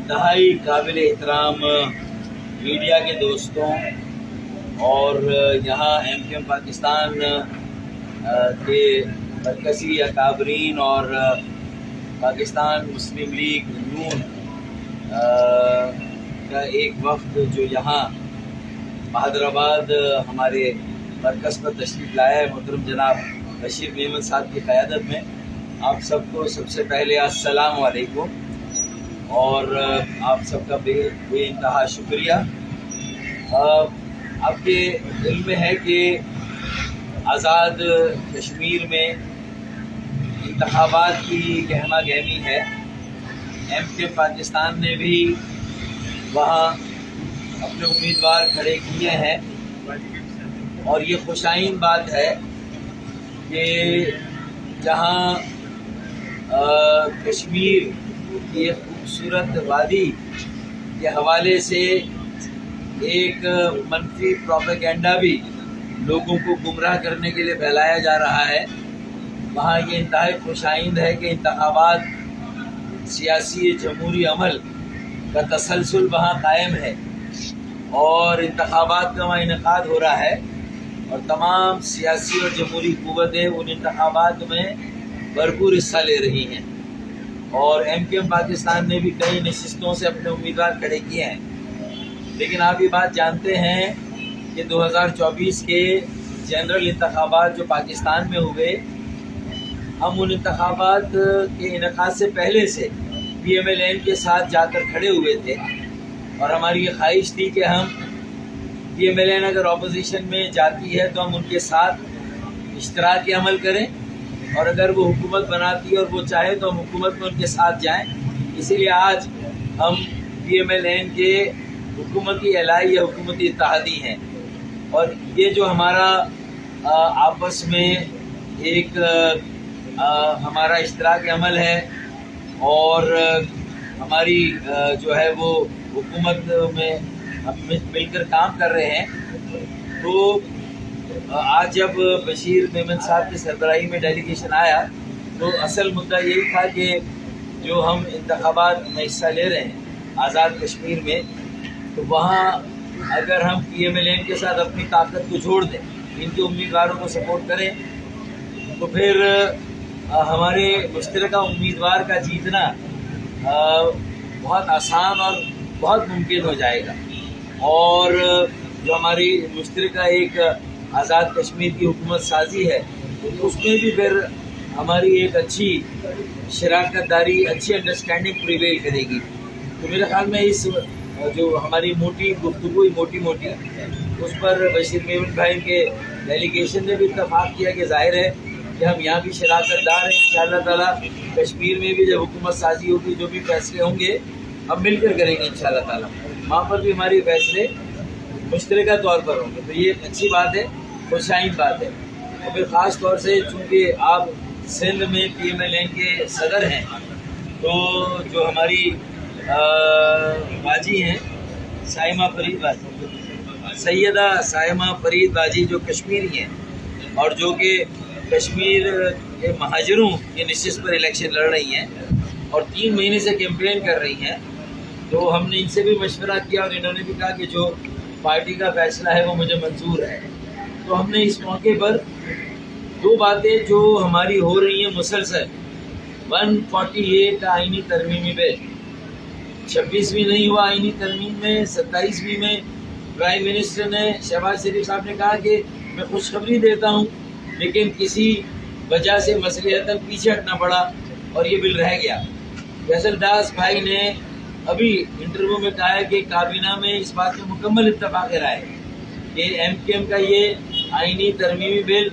انتہائی قابل احترام میڈیا کے دوستوں اور یہاں ایم کیو ایم پاکستان کے مرکزی اکابرین اور پاکستان مسلم لیگ نون کا ایک وفد جو یہاں حیدرآباد ہمارے مرکز پر تشریف لایا ہے، محترم جناب بشیر میمن صاحب کی قیادت میں، آپ سب کو سب سے پہلے السلام علیکم اور آپ سب کا بے انتہا شکریہ۔ آپ کے دل میں ہے کہ آزاد کشمیر میں انتخابات کی گہما گہمی ہے۔ ایم کیو پاکستان نے بھی وہاں اپنے امیدوار کھڑے کیے ہیں اور یہ خوشائن بات ہے کہ جہاں کشمیر کی ایک خوبصورت وادی کے حوالے سے ایک منفی پروپیگنڈا بھی لوگوں کو گمراہ کرنے کے لیے پھیلایا جا رہا ہے، وہاں یہ انتہائی خوشائند ہے کہ انتخابات سیاسی جمہوری عمل کا تسلسل وہاں قائم ہے اور انتخابات کا وہاں انعقاد ہو رہا ہے اور تمام سیاسی اور جمہوری قوتیں ان انتخابات میں بھرپور حصہ لے رہی ہیں اور ایم کیو ایم پاکستان نے بھی کئی نشستوں سے اپنے امیدوار کھڑے کیے ہیں۔ لیکن آپ یہ بات جانتے ہیں کہ 2024 کے جنرل انتخابات جو پاکستان میں ہوئے، ہم ان انتخابات کے انعقاد سے پہلے سے پی ایم ایل این کے ساتھ جا کر کھڑے ہوئے تھے اور ہماری یہ خواہش تھی کہ ہم پی ایم ایل این اگر اپوزیشن میں جاتی ہے تو ہم ان کے ساتھ اشتراکی عمل کریں اور اگر وہ حکومت بناتی ہے اور وہ چاہے تو ہم حکومت میں ان کے ساتھ جائیں۔ اسی لیے آج ہم پی ایم ایل این کے حکومتی اعلائی یا حکومتی اتحادی ہیں اور یہ جو ہمارا آپس میں ایک ہمارا اشتراک عمل ہے اور ہماری جو ہے وہ حکومت میں ہم مل کر کام کر رہے ہیں، تو آج جب بشیر میمن صاحب کی سربراہی میں ڈیلیگیشن آیا تو اصل مدعا یہی تھا کہ جو ہم انتخابات میں حصہ لے رہے ہیں آزاد کشمیر میں، تو وہاں اگر ہم پی ایم ایل این کے ساتھ اپنی طاقت کو جوڑ دیں، ان کے امیدواروں کو سپورٹ کریں، تو پھر ہمارے مشترکہ امیدوار کا جیتنا بہت آسان اور بہت ممکن ہو جائے گا اور جو ہماری مشترکہ ایک آزاد کشمیر کی حکومت سازی ہے اس میں بھی پھر ہماری ایک اچھی شراکت داری، اچھی انڈرسٹینڈنگ پریویل کرے گی۔ تو میرے خیال میں اس جو ہماری موٹی گفتگو موٹی اس پر بشیر میمن بھائی کے ڈیلیگیشن نے بھی اتفاق کیا کہ ظاہر ہے کہ ہم یہاں بھی شراکت دار ہیں۔ انشاءاللہ تعالیٰ کشمیر میں بھی جب حکومت سازی ہوگی جو بھی فیصلے ہوں گے ہم مل کر کریں گے انشاءاللہ تعالیٰ، وہاں پر بھی ہماری فیصلے مشترکہ طور پر ہوں گے، تو یہ ایک اچھی بات ہے، خوشائن بات ہے۔ اور پھر خاص طور سے چونکہ آپ سندھ میں پی ایم ایل این کے صدر ہیں، تو جو ہماری باجی ہیں سائمہ فرید باجی، سیدہ سائمہ فرید باجی جو کشمیری ہیں اور جو کہ کشمیر کے مہاجروں کی نشست پر الیکشن لڑ رہی ہیں اور 3 مہینے سے کیمپین کر رہی ہیں، تو ہم نے ان سے بھی مشورہ کیا اور انہوں نے بھی کہا کہ جو پارٹی کا فیصلہ ہے وہ مجھے منظور ہے۔ تو ہم نے اس موقع پر 2 باتیں جو ہماری ہو رہی ہیں مسلسل، 148 آئینی ترمیمی بل، 26ویں نہیں ہوا آئینی ترمیم میں، 27ویں میں پرائم منسٹر نے شہباز شریف صاحب نے کہا کہ میں خوشخبری دیتا ہوں، لیکن کسی وجہ سے مصلحتاً پیچھے ہٹنا پڑا اور یہ بل رہ گیا۔ فیصل داس بھائی نے ابھی انٹرویو میں کہا ہے کہ کابینہ میں اس بات میں مکمل اتفاق رائے کہ ایم کیو ایم کا یہ آئینی ترمیمی بل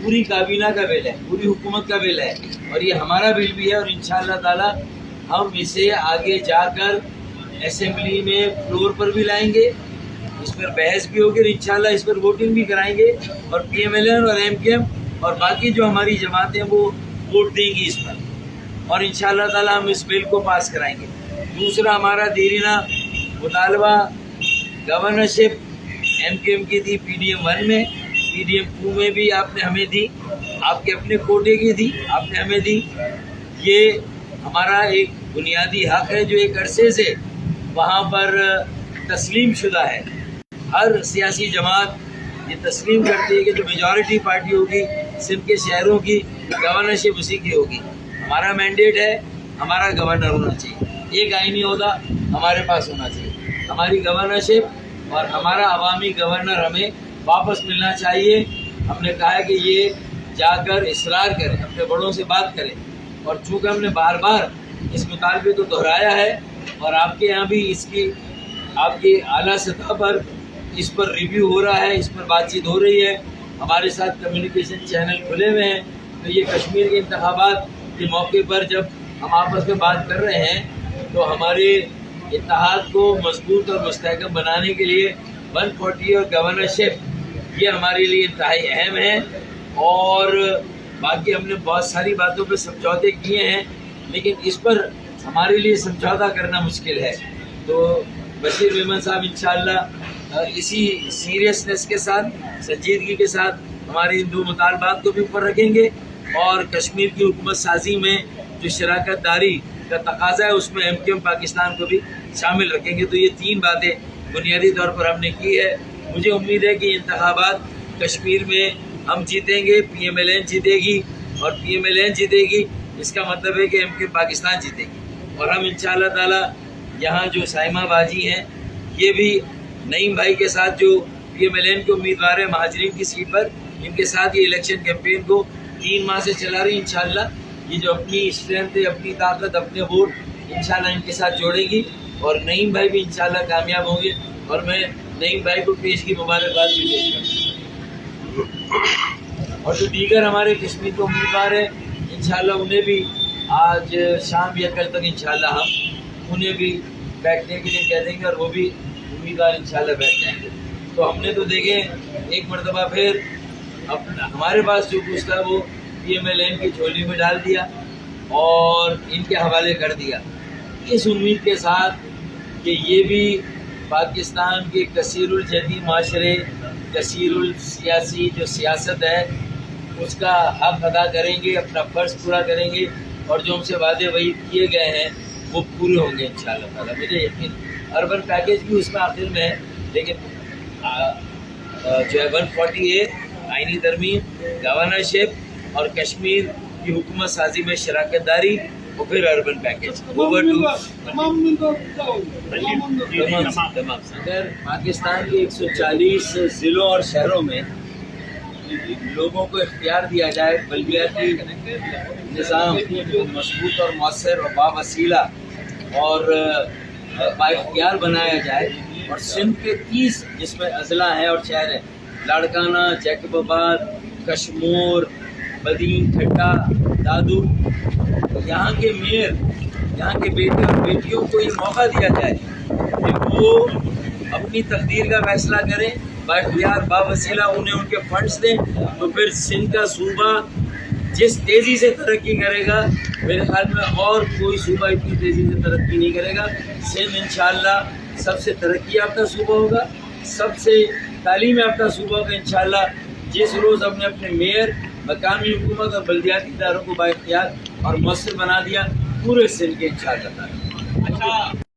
پوری کابینہ کا بل ہے، پوری حکومت کا بل ہے اور یہ ہمارا بل بھی ہے اور انشاءاللہ تعالی ہم اسے آگے جا کر اسمبلی میں فلور پر بھی لائیں گے، اس پر بحث بھی ہوگی اور انشاءاللہ اس پر ووٹنگ بھی کرائیں گے اور پی ایم ایل این اور ایم کیو ایم اور باقی جو ہماری جماعتیں وہ ووٹ دیں گی اس پر اور انشاءاللہ تعالی ہم اس بل کو پاس کرائیں گے۔ دوسرا ہمارا دیرینہ مطالبہ گورنرشپ ایم کیو ایم کی تھی پی ڈی ایم 1 میں، پی ڈی ایم 2 میں بھی آپ نے ہمیں دی، آپ کے اپنے کوٹے کی تھی آپ نے ہمیں دی، یہ ہمارا ایک بنیادی حق ہے جو ایک عرصے سے وہاں پر تسلیم شدہ ہے. ہر سیاسی جماعت یہ تسلیم کرتی ہے کہ جو میجورٹی پارٹی ہوگی سندھ کے شہروں کی گورنرشپ اسی کی ہوگی. ہمارا مینڈیٹ ہے ہمارا گورنر ہونا چاہیے, ایک آئینی عہدہ ہمارے پاس ہونا چاہیے. ہماری گورنرشپ اور ہمارا عوامی گورنر ہمیں واپس ملنا چاہیے. ہم نے کہا ہے کہ یہ جا کر اصرار کریں, اپنے بڑوں سے بات کریں, اور چونکہ ہم نے بار بار اس مطالبے کو دہرایا ہے اور آپ کے یہاں بھی اس کی آپ کی اعلیٰ سطح پر اس پر ریویو ہو رہا ہے, اس پر بات چیت ہو رہی ہے, ہمارے ساتھ کمیونیکیشن چینل کھلے ہوئے ہیں, تو یہ کشمیر کے انتخابات کے موقع پر جب ہم آپس میں بات کر رہے ہیں تو ہمارے اتحاد کو مضبوط اور مستحکم بنانے کے لیے 140 اور گورنرشپ یہ ہمارے لیے انتہائی اہم ہے. اور باقی ہم نے بہت ساری باتوں پہ سمجھوتے کیے ہیں, لیکن اس پر ہمارے لیے سمجھوتا کرنا مشکل ہے. تو بشیر میمن صاحب انشاءاللہ اسی سیریسنس کے ساتھ, سنجیدگی کے ساتھ ہماری ان دو مطالبات کو بھی اوپر رکھیں گے, اور کشمیر کی حکومت سازی میں جو شراکت داری کا تقاضا ہے اس میں MQM پاکستان کو بھی شامل رکھیں گے. تو یہ 3 باتیں بنیادی طور پر ہم نے کی ہے. مجھے امید ہے کہ یہ انتخابات کشمیر میں ہم جیتیں گے, PMLN جیتے گی, اور PMLN جیتے گی اس کا مطلب ہے کہ MQM پاکستان جیتے گی. اور ہم انشاءاللہ تعالی یہاں جو سائمہ باجی ہیں یہ بھی نعیم بھائی کے ساتھ جو PMLN کے امیدوار ہیں مہاجرین کی سیٹ پر, ان کے ساتھ یہ الیکشن کیمپین کو 3 ماہ سے چلا رہی. انشاءاللہ یہ جو اپنی اسٹرینتھ ہے, اپنی طاقت, اپنے ووٹ انشاءاللہ ان کے ساتھ جوڑے گی, اور نعیم بھائی بھی انشاءاللہ کامیاب ہوں گے. اور میں نعیم بھائی کو پیشگی مبارکباد بھی پیش کرتا ہوں. اور جو دیگر ہمارے کشمیر کے امیدوار ہیں انشاءاللہ انہیں بھی آج شام یا کل تک انشاءاللہ ہم انہیں بھی بیٹھنے کے لیے کہہ دیں گے, اور وہ بھی امیدوار انشاءاللہ بیٹھ جائیں گے. تو ہم نے تو دیکھیں ایک مرتبہ پھر اپنا ہمارے پاس جو کچھ تھا وہ PMLN کی جھولی میں ڈال دیا اور ان کے حوالے کر دیا, اس امید کے ساتھ کہ یہ بھی پاکستان کے کثیر الجہتی معاشرے, کثیر السیاسی جو سیاست ہے اس کا حق ادا کریں گے, اپنا فرض پورا کریں گے, اور جو ہم سے وعدے وعید کیے گئے ہیں وہ پورے ہوں گے انشاءاللہ تعالیٰ. مجھے یقین اربن پیکیج بھی اس میں آخر میں ہے, لیکن جو ہے 140A آئینی ترمیم, گورنرشپ اور کشمیر کی حکومت سازی میں شراکت داری, اور پھر اربن پیکیج اگر پاکستان کے 140 ضلعوں اور شہروں میں لوگوں کو اختیار دیا جائے, بلدیاتی نظام مضبوط اور مؤثر اور باوسیلہ اور بااختیار بنایا جائے, اور سندھ کے 30 جس میں اضلاع ہیں اور شہر ہیں, لاڑکانہ, جیکب آباد, کشمور, بدین, ٹھٹا, دادو, یہاں کے میئر, یہاں کے بیٹے اور بیٹیوں کو یہ موقع دیا جائے کہ وہ اپنی تقدیر کا فیصلہ کریں, بااختیار باوسیلہ انہیں ان کے فنڈز دیں. تو پھر سندھ کا صوبہ جس تیزی سے ترقی کرے گا, میرے خیال میں اور کوئی صوبہ اتنی تیزی سے ترقی نہیں کرے گا. سندھ انشاءاللہ سب سے ترقی یافتہ صوبہ ہوگا, سب سے تعلیم یافتہ صوبہ ہوگا انشاءاللہ, جس روز ہم نے اپنے میئر, مقامی حکومت اور بلدیاتی اداروں کو بااختیار اور مؤثر بنا دیا پورے سندھ کے انشاءاللہ.